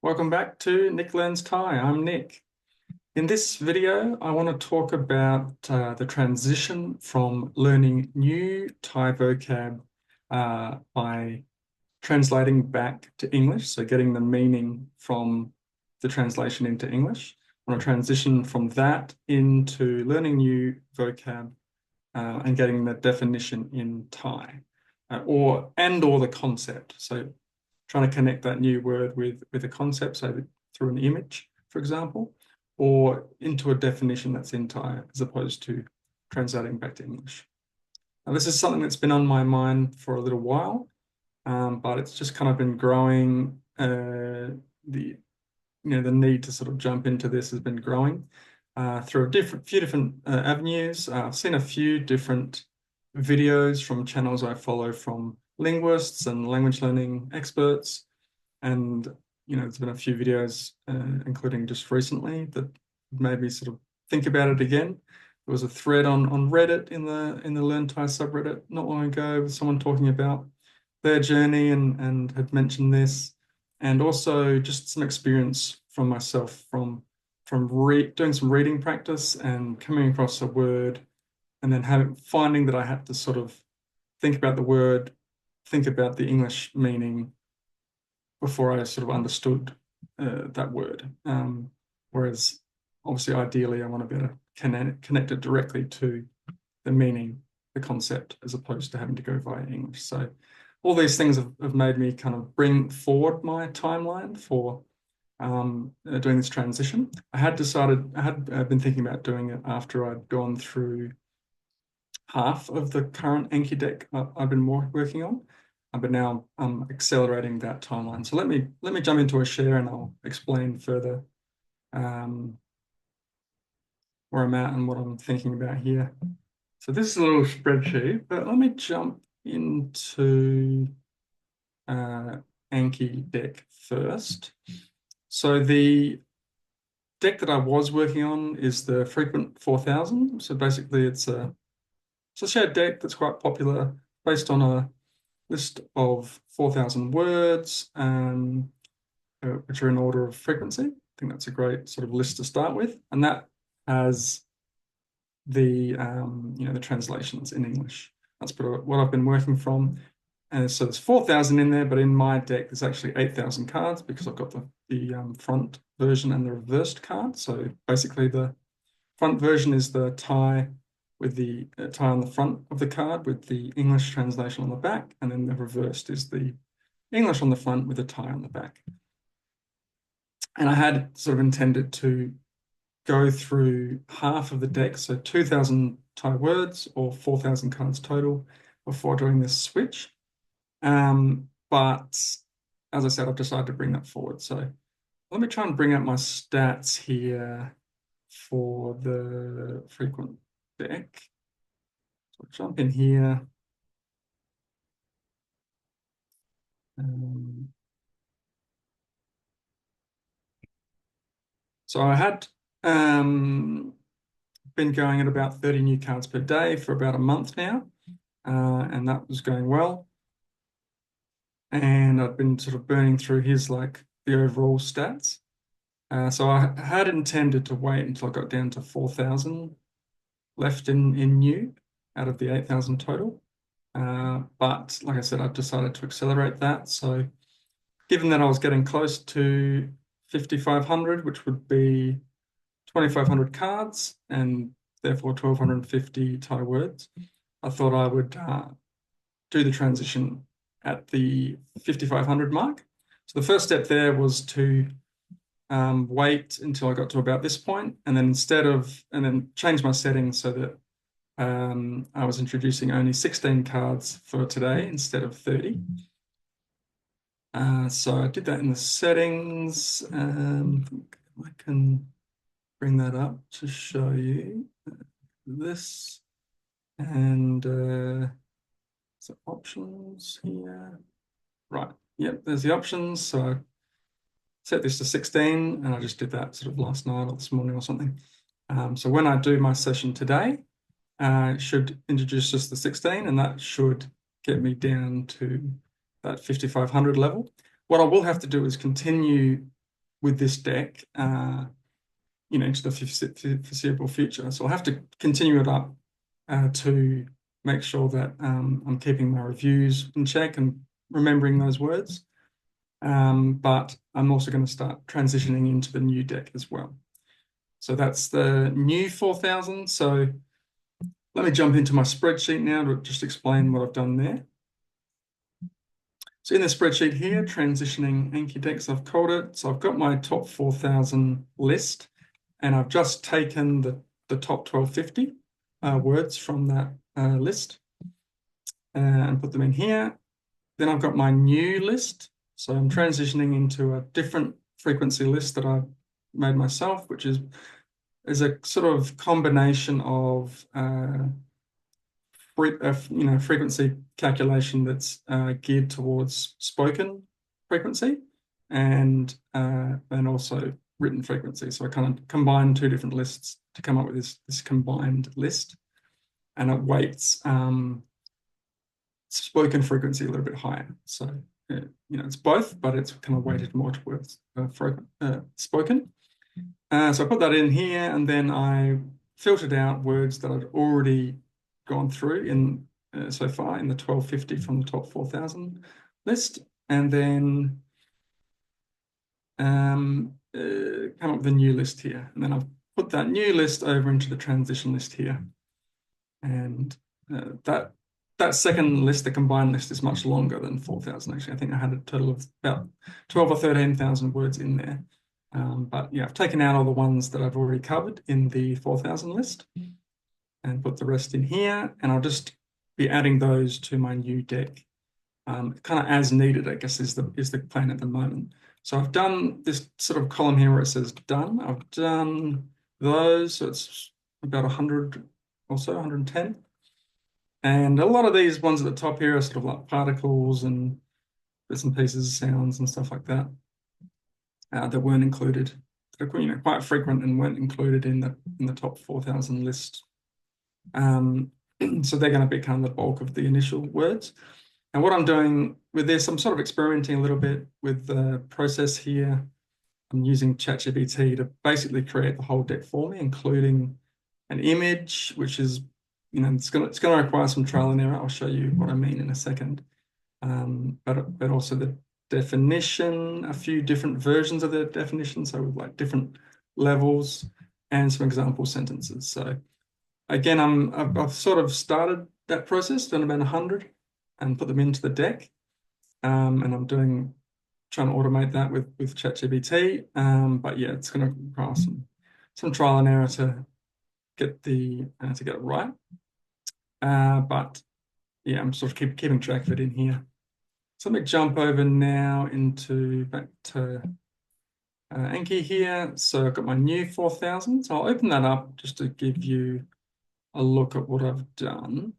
Welcome back to Nick Learns Thai. I'm Nick. In this video, I want to talk about the transition from learning new Thai vocab by translating back to English, so getting the meaning from the translation into English. I want to transition from that into learning new vocab and getting the definition in Thai, or the concept. So trying to connect that new word with a concept, so through an image, for example, or into a definition that's in Thai, as opposed to translating back to English. Now, this is something that's been on my mind for a little while, but it's just kind of been growing. The need to sort of jump into this has been growing through few different avenues. I've seen a few different videos from channels I follow from linguists and language learning experts, and there's been a few videos, including just recently, that made me sort of think about it again. There was a thread on Reddit in the Learn Thai subreddit not long ago with someone talking about their journey and had mentioned this, and also just some experience from myself from doing some reading practice and coming across a word, and then finding that I had to sort of think about the word, think about the English meaning before I sort of understood that word. Whereas obviously, ideally, I want to be able to connect it directly to the meaning, the concept, as opposed to having to go via English. So all these things have made me kind of bring forward my timeline for doing this transition. I had been thinking about doing it after I'd gone through half of the current Anki deck I've been working on, but now I'm accelerating that timeline. So let me jump into a share and I'll explain further where I'm at and what I'm thinking about here. So this is a little spreadsheet, but let me jump into Anki deck first. So the deck that I was working on is the frequent 4000. So basically it's a shared deck that's quite popular, based on a list of 4,000 words, which are in order of frequency. I think that's a great sort of list to start with, and that has the translations in English. That's what I've been working from, and so there's 4,000 in there, but in my deck there's actually 8,000 cards because I've got the front version and the reversed card. So basically, the front version is the Thai with the Thai on the front of the card with the English translation on the back, and then the reversed is the English on the front with the Thai on the back. And I had sort of intended to go through half of the deck, so 2,000 Thai words or 4,000 cards total, before doing this switch. But as I said, I've decided to bring that forward. So let me try and bring up my stats here for the frequent deck. So I'll jump in here. So I had been going at about 30 new cards per day for about a month now, and that was going well. And I've been sort of burning through the overall stats. So I had intended to wait until I got down to 4,000 left in new out of the 8,000 total. But like I said, I've decided to accelerate that. So given that I was getting close to 5,500, which would be 2,500 cards and therefore 1,250 Thai words, I thought I would do the transition at the 5,500 mark. So the first step there was to wait until I got to about this point, and then change my settings so that I was introducing only 16 cards for today instead of 30. So I did that in the settings. I can bring that up to show you this, and so options here. Right, yep, there's the options. So I set this to 16, and I just did that sort of last night or this morning or something. So when I do my session today, it should introduce just the 16, and that should get me down to that 5,500 level. What I will have to do is continue with this deck, into the foreseeable future. So I'll have to continue it up to make sure that I'm keeping my reviews in check and remembering those words. But I'm also going to start transitioning into the new deck as well. So that's the new 4000. So let me jump into my spreadsheet now to just explain what I've done there. So in the spreadsheet here, transitioning Anki Decks, I've called it. So I've got my top 4000 list, and I've just taken the top 1250 words from that list and put them in here. Then I've got my new list. So I'm transitioning into a different frequency list that I've made myself, which is a sort of combination of frequency calculation that's geared towards spoken frequency and also written frequency. So I kind of combined two different lists to come up with this combined list, and it weights spoken frequency a little bit higher. So it's both, but it's kind of weighted more towards spoken. So I put that in here, and then I filtered out words that I'd already gone through in so far in the 1250 from the top 4000 list, and then come up with a new list here. And then I've put that new list over into the transition list here. And that second list, the combined list, is much longer than 4000 actually. I think I had a total of about 12 or 13,000 words in there. But yeah, I've taken out all the ones that I've already covered in the 4000 list and put the rest in here, and I'll just be adding those to my new deck, kind of as needed, I guess, is the plan at the moment. So I've done this sort of column here where it says done. I've done those, so it's about 100 or so, 110. And a lot of these ones at the top here are sort of like particles and bits and pieces, sounds and stuff like that that weren't included. They're quite frequent and weren't included in the top 4000 list. So they're going to be kind of the bulk of the initial words. And what I'm doing with this, I'm sort of experimenting a little bit with the process here. I'm using ChatGPT to basically create the whole deck for me, including an image, which is, it's going to require some trial and error. I'll show you what I mean in a second. But also the definition, a few different versions of the definition, so with like different levels and some example sentences. So again, I've sort of started that process, done about 100 and put them into the deck. And I'm trying to automate that with ChatGPT. But yeah, it's going to require some trial and error to get it right. But yeah, I'm sort of keeping track of it in here. So let me jump over now back to Anki here. So I've got my new 4000. So I'll open that up just to give you a look at what I've done.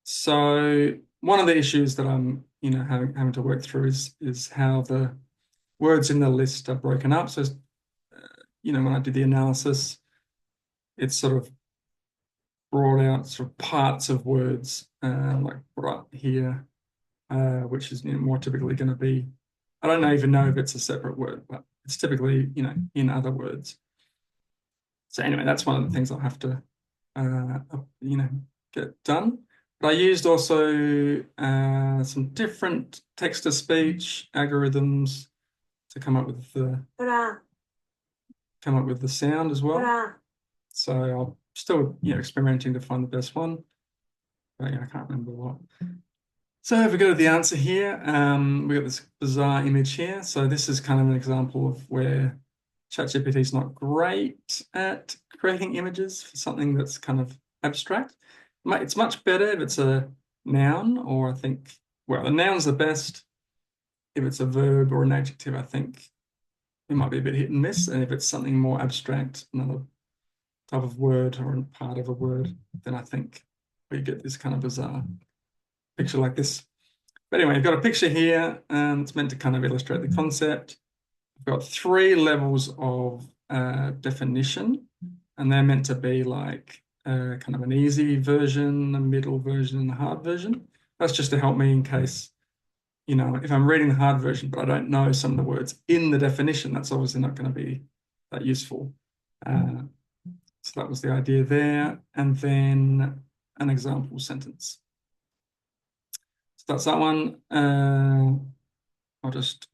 So one of the issues that I'm having to work through is how the words in the list are broken up. So when I did the analysis, it's sort of brought out sort of parts of words like right here, which is more typically going to be, I don't even know if it's a separate word, but it's typically in other words. So anyway, that's one of the things I'll have to get done. But I used also some different text-to-speech algorithms to come up with the sound as well. So I'll still experimenting to find the best one, but I can't remember what. So if we go to the answer here, we got this bizarre image here. So this is kind of an example of where ChatGPT is not great at creating images for something that's kind of abstract. It's much better if it's a noun, or I think, well, the noun's the best. If it's a verb or an adjective, I think it might be a bit hit and miss. And if it's something more abstract, another type of word or a part of a word, then I think we get this kind of bizarre picture like this. But anyway, I've got a picture here, and it's meant to kind of illustrate the concept. I've got 3 levels of definition, and they're meant to be like kind of an easy version, a middle version, and a hard version. That's just to help me in case you know, if I'm reading the hard version, but I don't know some of the words in the definition, that's obviously not going to be that useful. So that was the idea there. And then an example sentence. So that's that one. I'll just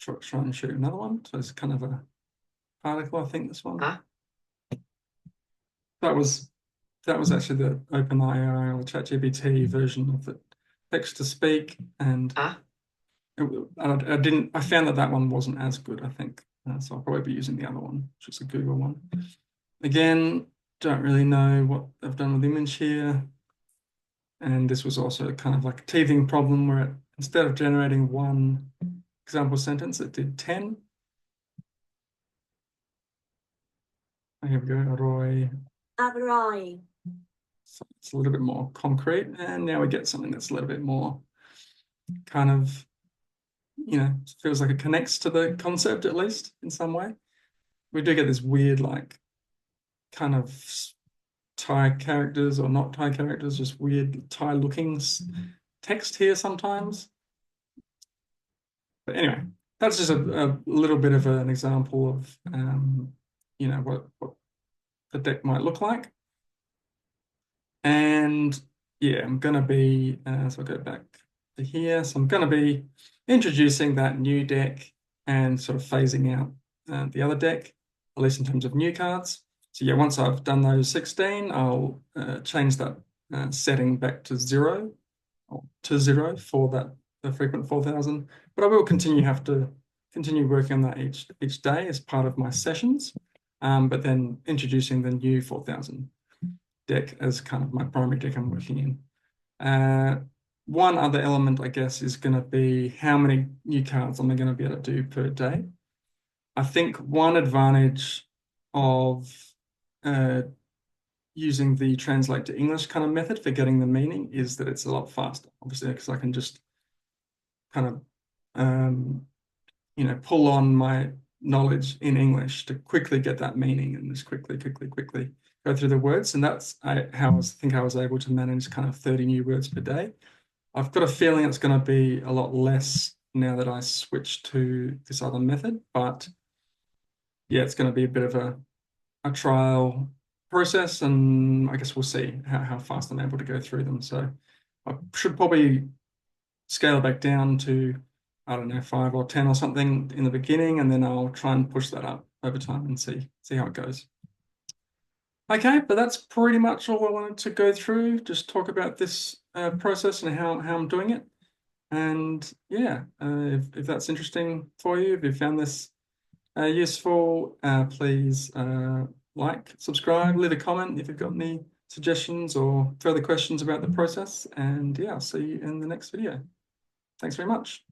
try and show you another one. So it's kind of a particle, I think, this one. That was actually the OpenAI or ChatGPT version of the text to speak, and I found that one wasn't as good, I think. So I'll probably be using the other one, which is a Google one. Again, don't really know what I've done with the image here. And this was also kind of like a teething problem where instead of generating one example sentence, it did 10. Here we go, Roy. So it's a little bit more concrete, and now we get something that's a little bit more kind of, you know, feels like it connects to the concept at least in some way. We do get this weird, like, kind of Thai characters or not Thai characters, just weird Thai looking text here sometimes. But anyway, that's just a little bit of an example of, you know, what the deck might look like. And yeah, I'm going to be, so I'll go back to here. So I'm going to be introducing that new deck and sort of phasing out the other deck, at least in terms of new cards. So yeah, once I've done those 16, I'll change that setting back to 0 or to 0 for the frequent 4,000. But I will have to continue working on that each day as part of my sessions. But then introducing the new 4,000 deck as kind of my primary deck I'm working in. One other element, I guess, is going to be how many new cards am I going to be able to do per day. I think one advantage of using the translate to English kind of method for getting the meaning is that it's a lot faster, obviously, because I can just kind of, you know, pull on my knowledge in English to quickly get that meaning and just quickly go through the words. And that's how I think I was able to manage kind of 30 new words per day. I've got a feeling it's going to be a lot less now that I switch to this other method, but yeah, it's going to be a bit of a trial process, and I guess we'll see how fast I'm able to go through them. So I should probably scale back down to, I don't know, 5 or 10 or something in the beginning, and then I'll try and push that up over time and see how it goes. Okay, but that's pretty much all I wanted to go through, just talk about this process and how I'm doing it. And yeah, if that's interesting for you, if you found this useful, please like, subscribe, leave a comment if you've got any suggestions or further questions about the process. And yeah, I'll see you in the next video. Thanks very much.